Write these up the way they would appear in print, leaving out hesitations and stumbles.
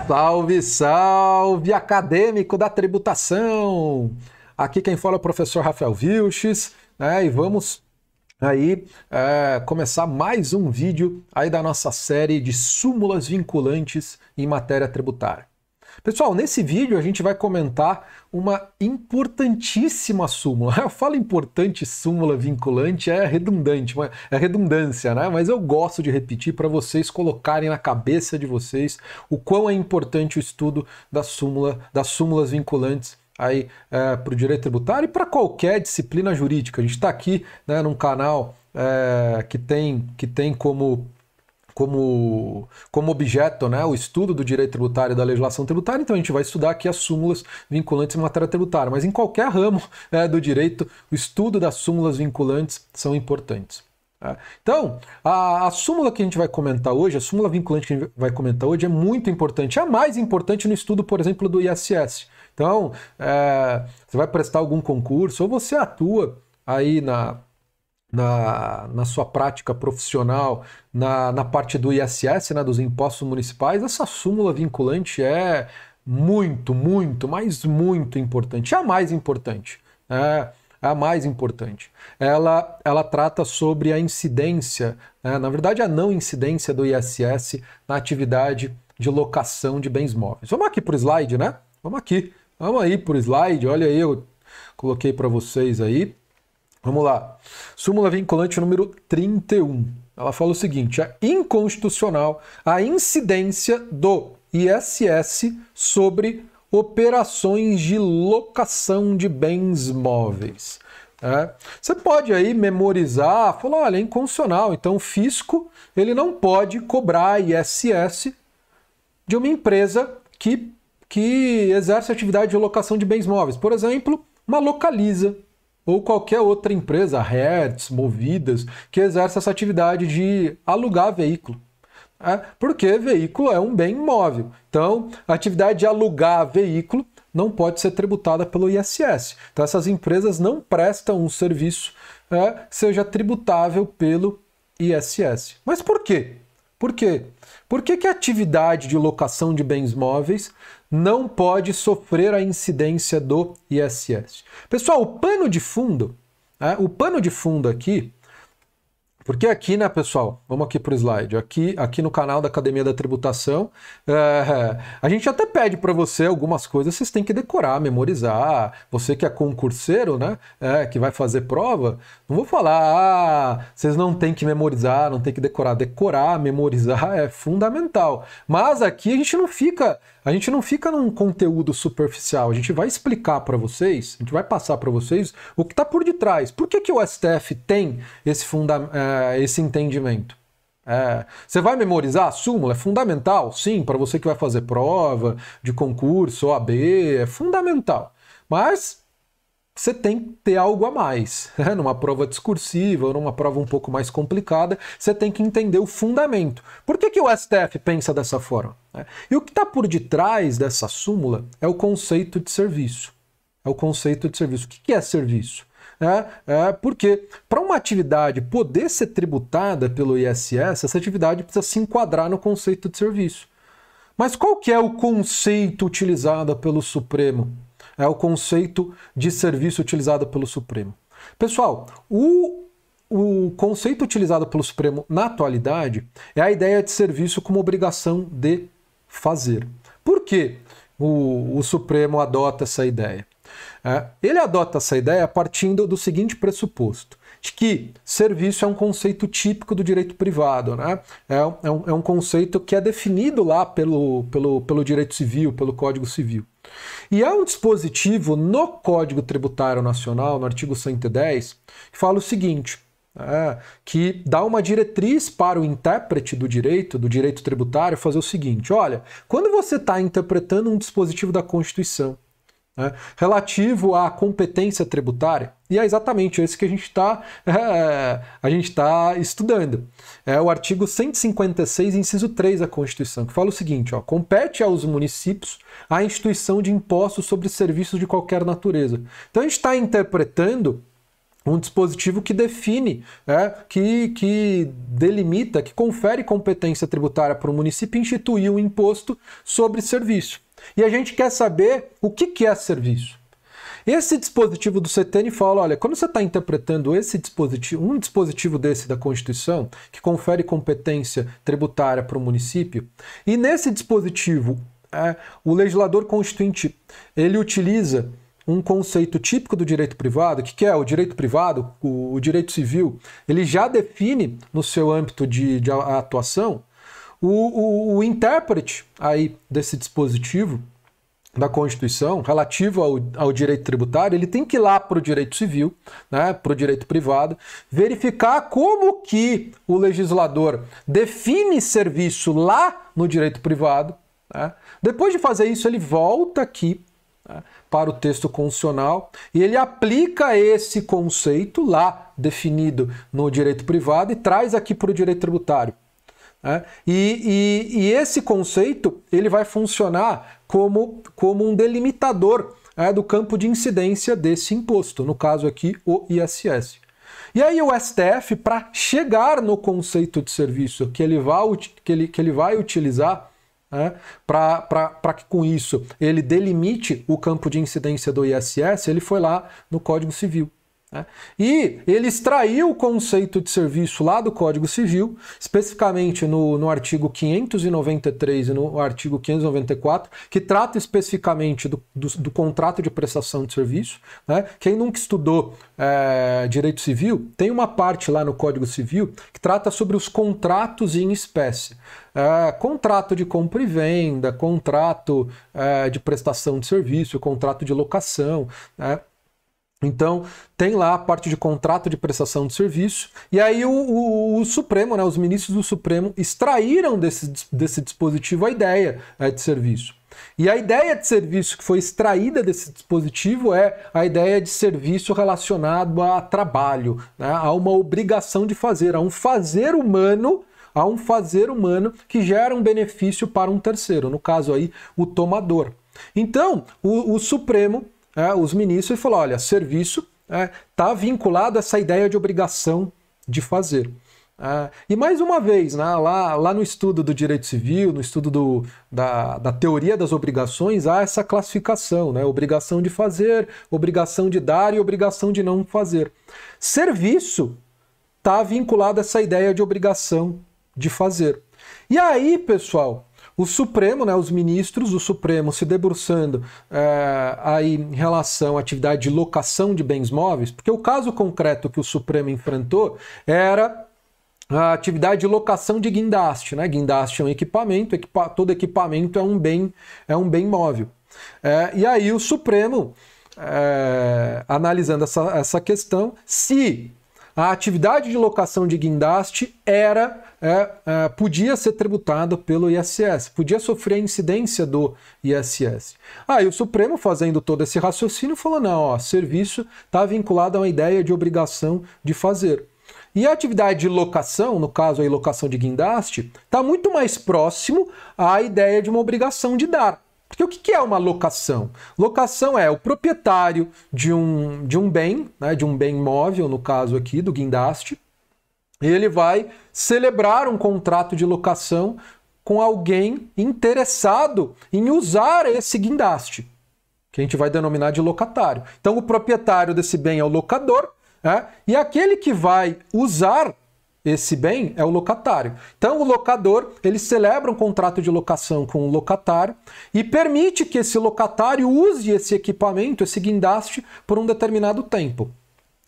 Salve, salve, acadêmico da tributação! Aqui quem fala é o professor Rafael Vilches, né? E vamos aí começar mais um vídeo aí da nossa série de súmulas vinculantes em matéria tributária. Pessoal, nesse vídeo a gente vai comentar uma importantíssima súmula. Eu falo importante súmula vinculante, é redundante, é redundância, né? Mas eu gosto de repetir para vocês colocarem na cabeça de vocês o quão é importante o estudo das súmulas vinculantes aí para o direito tributário e para qualquer disciplina jurídica. A gente está aqui, né, num canal que tem como objeto, né, o estudo do direito tributário e da legislação tributária, então a gente vai estudar aqui as súmulas vinculantes em matéria tributária, mas em qualquer ramo do direito, o estudo das súmulas vinculantes são importantes. Então, a súmula que a gente vai comentar hoje, a súmula vinculante que a gente vai comentar hoje é muito importante, é a mais importante no estudo, por exemplo, do ISS. Então, você vai prestar algum concurso ou você atua aí na sua prática profissional, na parte do ISS, né, dos impostos municipais, essa súmula vinculante é muito, mas muito importante. É a mais importante. É a mais importante. Ela trata sobre a incidência, na verdade a não incidência do ISS na atividade de locação de bens móveis. Vamos aqui para o slide, né? Vamos aí para o slide, olha aí, eu coloquei para vocês aí. Vamos lá. Súmula vinculante número 31. Ela fala o seguinte: é inconstitucional a incidência do ISS sobre operações de locação de bens móveis. Você pode aí memorizar, falar, olha, é inconstitucional, então o fisco ele não pode cobrar ISS de uma empresa que exerce atividade de locação de bens móveis. Por exemplo, uma Localiza, ou qualquer outra empresa, Hertz, Movidas, que exerce essa atividade de alugar veículo. Porque veículo é um bem imóvel. Então, a atividade de alugar veículo não pode ser tributada pelo ISS. Então, essas empresas não prestam um serviço que seja tributável pelo ISS. Mas por quê? Por quê? Por que a atividade de locação de bens móveis não pode sofrer a incidência do ISS? Pessoal, o pano de fundo aqui, porque aqui, né, pessoal, vamos aqui para o slide, aqui no canal da Academia da Tributação, a gente até pede para você algumas coisas, vocês têm que decorar, memorizar. Você que é concurseiro, né, que vai fazer prova, não vou falar, vocês não têm que memorizar, não tem que decorar. Decorar, memorizar é fundamental. Mas aqui a gente não fica num conteúdo superficial, a gente vai explicar para vocês, a gente vai passar para vocês o que está por detrás. Por que o STF tem esse entendimento? Você vai memorizar a súmula? É fundamental? Sim, para você que vai fazer prova de concurso, OAB, é fundamental. Mas você tem que ter algo a mais. Numa prova discursiva ou numa prova um pouco mais complicada, você tem que entender o fundamento. Por que o STF pensa dessa forma? E o que está por detrás dessa súmula é o conceito de serviço. É o conceito de serviço. O que é serviço? Porque para uma atividade poder ser tributada pelo ISS, essa atividade precisa se enquadrar no conceito de serviço. Mas qual que é o conceito utilizado pelo Supremo? É o conceito de serviço utilizado pelo Supremo. Pessoal, o conceito utilizado pelo Supremo na atualidade é a ideia de serviço como obrigação de fazer. Por que o Supremo adota essa ideia? Ele adota essa ideia partindo do seguinte pressuposto, de que serviço é um conceito típico do direito privado, né? É um conceito que é definido lá pelo direito civil, pelo Código Civil. E há um dispositivo no Código Tributário Nacional, no artigo 110, que fala o seguinte, que dá uma diretriz para o intérprete do direito tributário fazer o seguinte: olha, quando você está interpretando um dispositivo da Constituição relativo à competência tributária, e é exatamente esse que a gente está estudando. É o artigo 156, inciso 3 da Constituição, que fala o seguinte: compete aos municípios a instituição de impostos sobre serviços de qualquer natureza. Então a gente está interpretando um dispositivo que define, que delimita, que confere competência tributária para o município instituir um imposto sobre serviço. E a gente quer saber o que é serviço. Esse dispositivo do CTN fala, olha, quando você está interpretando esse dispositivo, um dispositivo desse da Constituição, que confere competência tributária para o município, e nesse dispositivo o legislador constituinte, ele utiliza um conceito típico do direito privado, que é o direito privado, o direito civil, ele já define no seu âmbito de atuação o intérprete aí desse dispositivo da Constituição relativo ao direito tributário, ele tem que ir lá para o direito civil, né, para o direito privado, verificar como que o legislador define serviço lá no direito privado. Né? Depois de fazer isso, ele volta aqui, né, para o texto constitucional e ele aplica esse conceito lá definido no direito privado e traz aqui para o direito tributário. E esse conceito ele vai funcionar como um delimitador do campo de incidência desse imposto, no caso aqui o ISS. E aí o STF, para chegar no conceito de serviço que ele vai utilizar, para que com isso ele delimite o campo de incidência do ISS, ele foi lá no Código Civil. E ele extraiu o conceito de serviço lá do Código Civil, especificamente no artigo 593 e no artigo 594, que trata especificamente do contrato de prestação de serviço. Quem nunca estudou direito civil, tem uma parte lá no Código Civil que trata sobre os contratos em espécie. Contrato de compra e venda, contrato de prestação de serviço, contrato de locação, Então, tem lá a parte de contrato de prestação de serviço, e aí o Supremo, os ministros do Supremo extraíram desse dispositivo a ideia de serviço. E a ideia de serviço que foi extraída desse dispositivo é a ideia de serviço relacionado a trabalho, a uma obrigação de fazer, a um fazer humano que gera um benefício para um terceiro, no caso aí o tomador. Então, o Supremo, os ministros falaram, olha, serviço está vinculado a essa ideia de obrigação de fazer. E mais uma vez, lá no estudo do direito civil, no estudo da teoria das obrigações, há essa classificação, obrigação de fazer, obrigação de dar e obrigação de não fazer. Serviço está vinculado a essa ideia de obrigação de fazer. E aí, pessoal, o Supremo, os ministros do Supremo se debruçando aí em relação à atividade de locação de bens móveis, porque o caso concreto que o Supremo enfrentou era a atividade de locação de guindaste. Guindaste é um equipamento, todo equipamento é um bem móvel. E aí o Supremo, analisando essa questão, se a atividade de locação de guindaste podia ser tributada pelo ISS, podia sofrer a incidência do ISS. Aí o Supremo, fazendo todo esse raciocínio, falou, não, serviço está vinculado a uma ideia de obrigação de fazer. E a atividade de locação, no caso a locação de guindaste, está muito mais próximo à ideia de uma obrigação de dar. Porque o que é uma locação? Locação é o proprietário de um bem, de um bem móvel, no caso aqui do guindaste, e ele vai celebrar um contrato de locação com alguém interessado em usar esse guindaste, que a gente vai denominar de locatário. Então o proprietário desse bem é o locador, e aquele que vai usar esse bem é o locatário. Então o locador, ele celebra um contrato de locação com o locatário e permite que esse locatário use esse equipamento, esse guindaste, por um determinado tempo.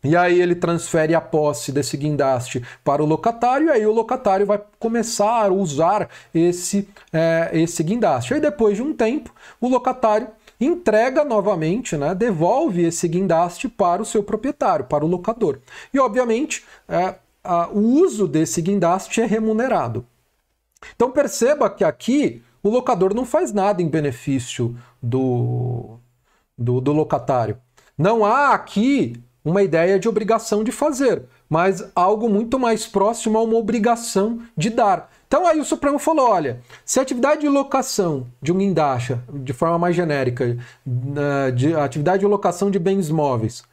E aí ele transfere a posse desse guindaste para o locatário, e aí o locatário vai começar a usar esse guindaste. Aí depois de um tempo, o locatário entrega novamente, devolve esse guindaste para o seu proprietário, para o locador. E obviamente, o uso desse guindaste é remunerado. Então perceba que aqui o locador não faz nada em benefício do locatário. Não há aqui uma ideia de obrigação de fazer, mas algo muito mais próximo a uma obrigação de dar. Então aí o Supremo falou, olha, se a atividade de locação de um guindaste, de forma mais genérica, a atividade de locação de bens móveis,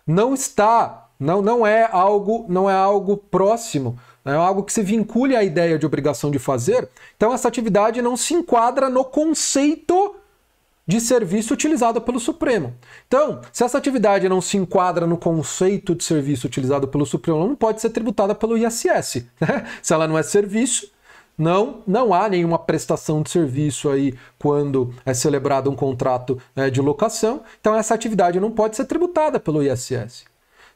não está Não é algo próximo, é algo que se vincule à ideia de obrigação de fazer. Então essa atividade não se enquadra no conceito de serviço utilizado pelo Supremo. Então, se essa atividade não se enquadra no conceito de serviço utilizado pelo Supremo, ela não pode ser tributada pelo ISS. Né? Se ela não é serviço, não há nenhuma prestação de serviço aí quando é celebrado um contrato, né, de locação. Então essa atividade não pode ser tributada pelo ISS.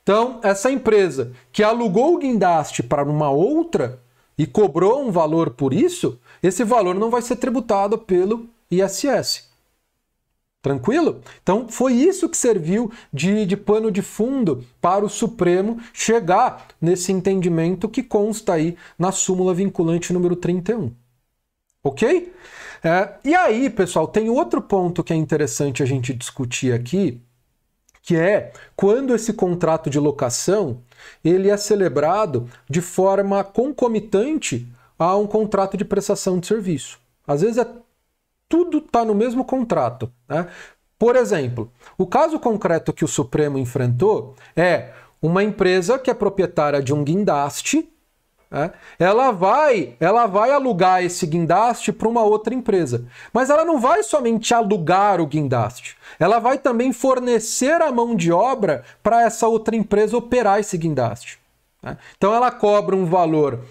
Então, essa empresa que alugou o guindaste para uma outra e cobrou um valor por isso, esse valor não vai ser tributado pelo ISS. Tranquilo? Então, foi isso que serviu de pano de fundo para o Supremo chegar nesse entendimento que consta aí na súmula vinculante número 31. Ok? E aí, pessoal, tem outro ponto que é interessante a gente discutir aqui, que é quando esse contrato de locação ele é celebrado de forma concomitante a um contrato de prestação de serviço. Às vezes tudo está no mesmo contrato. Né? Por exemplo, o caso concreto que o Supremo enfrentou é uma empresa que é proprietária de um guindaste, né? Ela vai alugar esse guindaste para uma outra empresa. Mas ela não vai somente alugar o guindaste, ela vai também fornecer a mão de obra para essa outra empresa operar esse guindaste. Então ela cobra um valor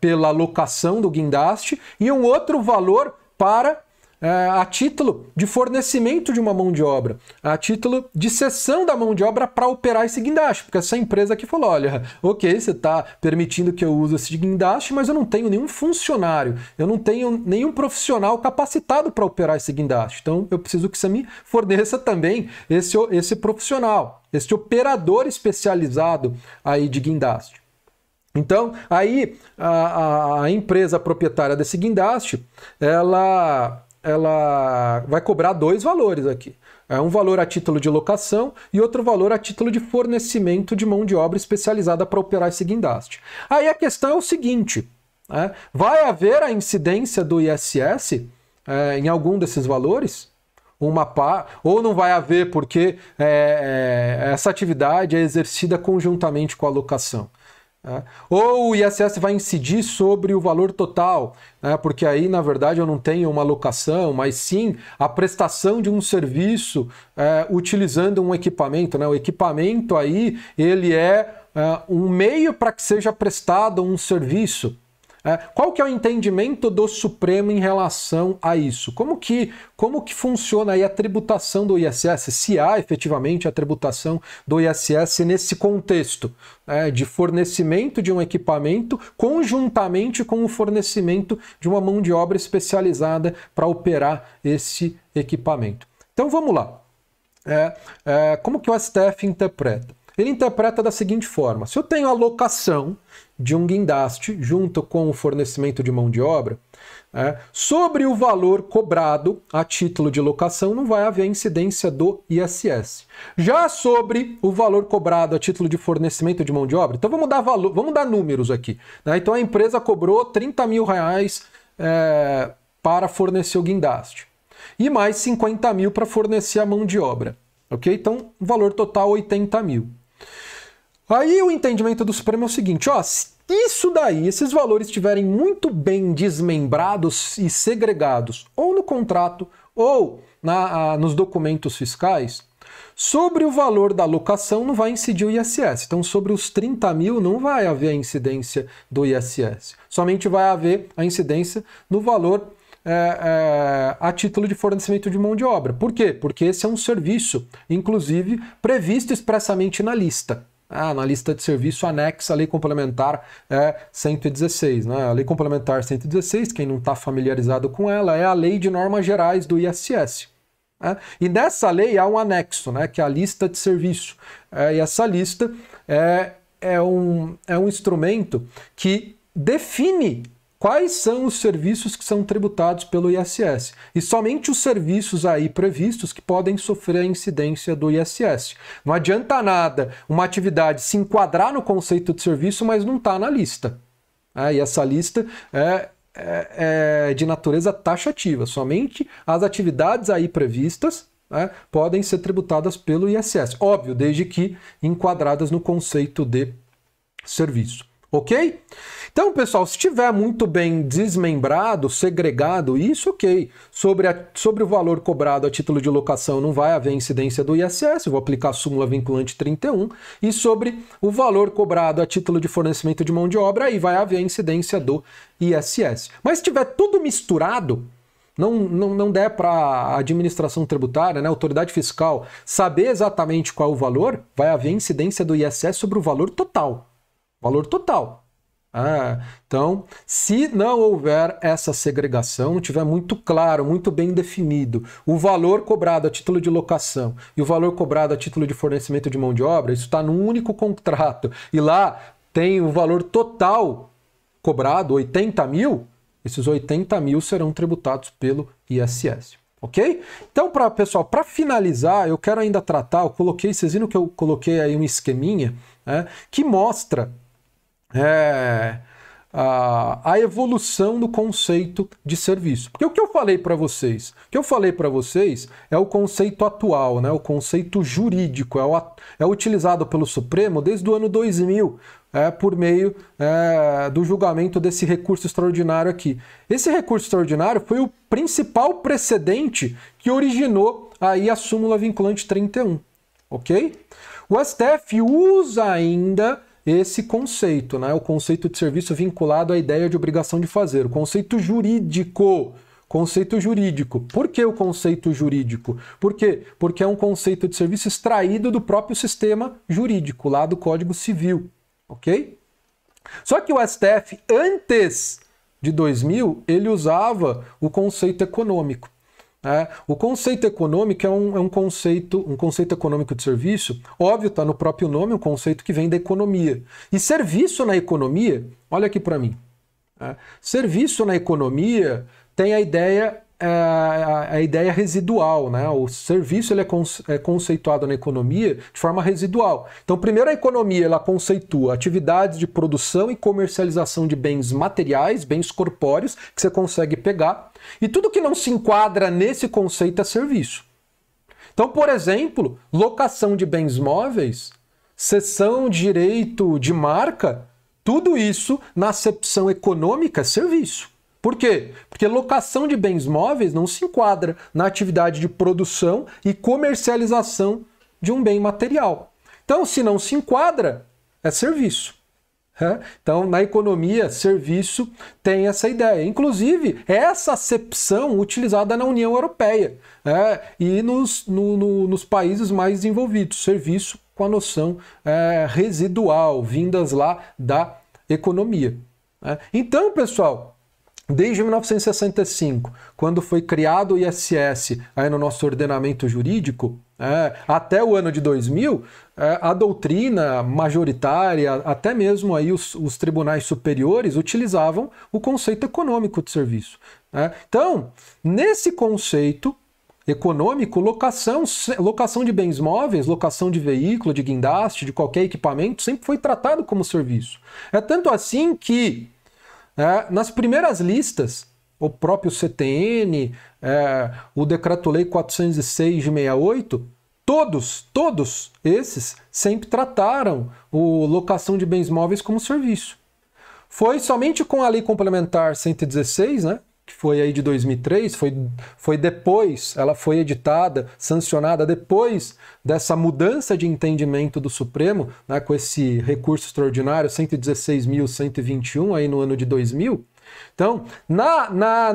pela locação do guindaste e um outro valor a título de fornecimento de uma mão de obra, a título de cessão da mão de obra para operar esse guindaste, porque essa empresa aqui falou, olha, ok, você está permitindo que eu use esse guindaste, mas eu não tenho nenhum funcionário, eu não tenho nenhum profissional capacitado para operar esse guindaste, então eu preciso que você me forneça também esse profissional, esse operador especializado aí de guindaste. Então, aí a empresa proprietária desse guindaste, ela vai cobrar dois valores aqui. Um valor a título de locação e outro valor a título de fornecimento de mão de obra especializada para operar esse guindaste. Aí a questão é o seguinte, vai haver a incidência do ISS em algum desses valores? Ou não vai haver porque essa atividade é exercida conjuntamente com a locação? Ou o ISS vai incidir sobre o valor total, porque aí, na verdade, eu não tenho uma locação, mas sim a prestação de um serviço utilizando um equipamento. O equipamento aí, ele é um meio para que seja prestado um serviço. Qual que é o entendimento do Supremo em relação a isso? Como que funciona aí a tributação do ISS? Se há efetivamente a tributação do ISS nesse contexto de fornecimento de um equipamento conjuntamente com o fornecimento de uma mão de obra especializada para operar esse equipamento. Então vamos lá. Como que o STF interpreta? Ele interpreta da seguinte forma: se eu tenho a locação de um guindaste junto com o fornecimento de mão de obra, sobre o valor cobrado a título de locação não vai haver incidência do ISS. Já sobre o valor cobrado a título de fornecimento de mão de obra, então vamos dar números aqui. Então a empresa cobrou 30 mil reais para fornecer o guindaste e mais 50 mil para fornecer a mão de obra. Ok? Então, valor total 80 mil. Aí o entendimento do Supremo é o seguinte, se isso daí, esses valores estiverem muito bem desmembrados e segregados, ou no contrato, ou nos documentos fiscais, sobre o valor da locação não vai incidir o ISS. Então, sobre os 30 mil não vai haver a incidência do ISS. Somente vai haver a incidência no valor a título de fornecimento de mão de obra. Por quê? Porque esse é um serviço, inclusive, previsto expressamente na lista. Na lista de serviço anexa à Lei Complementar 116. A Lei Complementar 116, quem não está familiarizado com ela, é a Lei de Normas Gerais do ISS. E nessa lei há um anexo, que é a lista de serviço. E essa lista é um instrumento que define quais são os serviços que são tributados pelo ISS. E somente os serviços aí previstos que podem sofrer a incidência do ISS. Não adianta nada uma atividade se enquadrar no conceito de serviço, mas não está na lista. E essa lista é de natureza taxativa. Somente as atividades aí previstas né, podem ser tributadas pelo ISS. Óbvio, desde que enquadradas no conceito de serviço. Ok? Então, pessoal, se estiver muito bem desmembrado, segregado, isso ok. Sobre o valor cobrado a título de locação não vai haver incidência do ISS, eu vou aplicar a súmula vinculante 31, e sobre o valor cobrado a título de fornecimento de mão de obra, aí vai haver a incidência do ISS. Mas se estiver tudo misturado, não der para a administração tributária, né, a autoridade fiscal, saber exatamente qual é o valor, vai haver incidência do ISS sobre o valor total. Valor total. Então, se não houver essa segregação, não tiver muito claro, muito bem definido o valor cobrado a título de locação e o valor cobrado a título de fornecimento de mão de obra, isso está num único contrato e lá tem o valor total cobrado, 80 mil, esses 80 mil serão tributados pelo ISS. Ok? Então, pessoal, para finalizar, eu quero ainda tratar, vocês viram que eu coloquei aí um esqueminha, né, que mostra a evolução do conceito de serviço. Porque o que eu falei para vocês? O que eu falei para vocês é o conceito atual, né? O conceito jurídico, é utilizado pelo Supremo desde o ano 2000, por meio do julgamento desse recurso extraordinário aqui. Esse recurso extraordinário foi o principal precedente que originou aí a súmula vinculante 31, ok? O STF usa ainda esse conceito, né? O conceito de serviço vinculado à ideia de obrigação de fazer, o conceito jurídico. Conceito jurídico. Por que o conceito jurídico? Por quê? Porque é um conceito de serviço extraído do próprio sistema jurídico, lá do Código Civil, ok? Só que o STF, antes de 2000, ele usava o conceito econômico. O conceito econômico é um conceito econômico de serviço, óbvio, está no próprio nome, um conceito que vem da economia. E serviço na economia, olha aqui para mim, serviço na economia tem a ideia residual, né? O serviço ele é conceituado na economia de forma residual. Então, primeiro a economia ela conceitua atividades de produção e comercialização de bens materiais, bens corpóreos, que você consegue pegar, e tudo que não se enquadra nesse conceito é serviço. Então, por exemplo, locação de bens móveis, cessão de direito de marca, tudo isso na acepção econômica é serviço. Por quê? Porque locação de bens móveis não se enquadra na atividade de produção e comercialização de um bem material. Então, se não se enquadra, é serviço. Então, na economia, serviço tem essa ideia. Inclusive, essa acepção utilizada na União Europeia e nos países mais desenvolvidos. Serviço com a noção residual, vindas lá da economia. Então, pessoal, desde 1965, quando foi criado o ISS aí no nosso ordenamento jurídico, até o ano de 2000, a doutrina majoritária, até mesmo aí os tribunais superiores, utilizavam o conceito econômico de serviço. Então, nesse conceito econômico, locação de bens móveis, locação de veículo, de guindaste, de qualquer equipamento, sempre foi tratado como serviço. É tanto assim que nas primeiras listas, o próprio CTN, o Decreto-Lei 406 de 68, todos esses sempre trataram a locação de bens móveis como serviço. Foi somente com a Lei Complementar 116, né, que foi aí de 2003, foi depois, ela foi editada, sancionada depois dessa mudança de entendimento do Supremo, né, com esse recurso extraordinário 116.121 aí no ano de 2000. Então,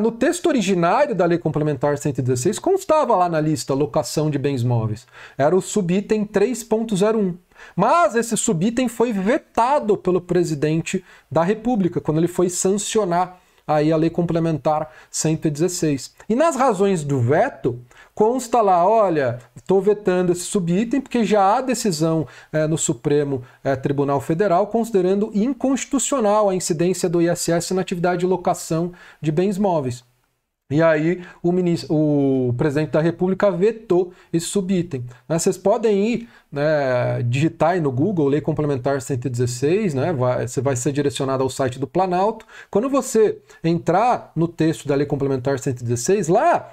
no texto originário da Lei Complementar 116 constava lá na lista locação de bens móveis. Era o subitem 3.01. Mas esse subitem foi vetado pelo presidente da República quando ele foi sancionar aí a Lei Complementar 116. E nas razões do veto, consta lá, olha, estou vetando esse subitem porque já há decisão no Supremo Tribunal Federal considerando inconstitucional a incidência do ISS na atividade de locação de bens móveis. E aí o presidente da República vetou esse subitem. Né? Vocês podem ir, né, digitar aí no Google Lei Complementar 116, né? Você vai ser direcionado ao site do Planalto. Quando você entrar no texto da Lei Complementar 116, lá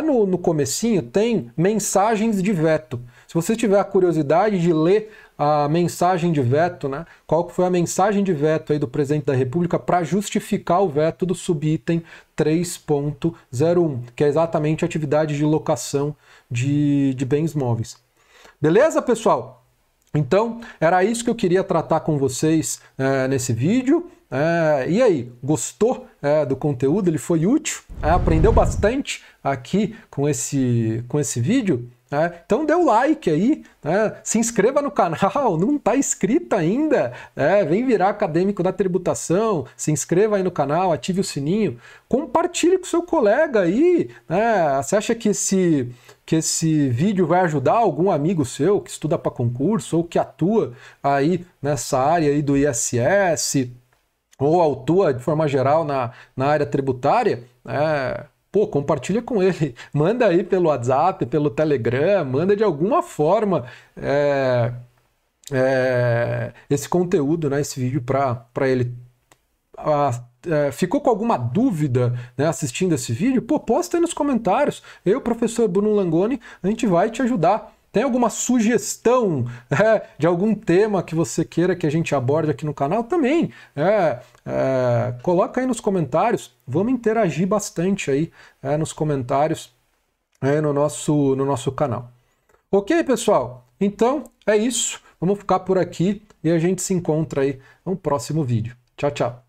no comecinho tem mensagens de veto. Se você tiver a curiosidade de ler a mensagem de veto, né? Qual foi a mensagem de veto aí do presidente da República para justificar o veto do subitem 3.01, que é exatamente a atividade de locação de bens móveis. Beleza, pessoal? Então, era isso que eu queria tratar com vocês nesse vídeo. E aí, gostou do conteúdo? Ele foi útil? Aprendeu bastante aqui com esse vídeo? Então dê o like aí, se inscreva no canal, não está inscrito ainda, vem virar acadêmico da tributação, se inscreva aí no canal, ative o sininho, compartilhe com seu colega aí, você acha que esse vídeo vai ajudar algum amigo seu que estuda para concurso ou que atua aí nessa área aí do ISS ou atua de forma geral na área tributária? Pô, compartilha com ele, manda aí pelo WhatsApp, pelo Telegram, manda de alguma forma esse conteúdo, né, esse vídeo para ele. Ficou com alguma dúvida, né, assistindo esse vídeo? Pô, posta aí nos comentários. Eu, professor Bruno Langoni, a gente vai te ajudar. Tem alguma sugestão de algum tema que você queira que a gente aborde aqui no canal? Também coloca aí nos comentários. Vamos interagir bastante aí nos comentários no nosso canal. Ok, pessoal? Então é isso. Vamos ficar por aqui e a gente se encontra aí no próximo vídeo. Tchau, tchau.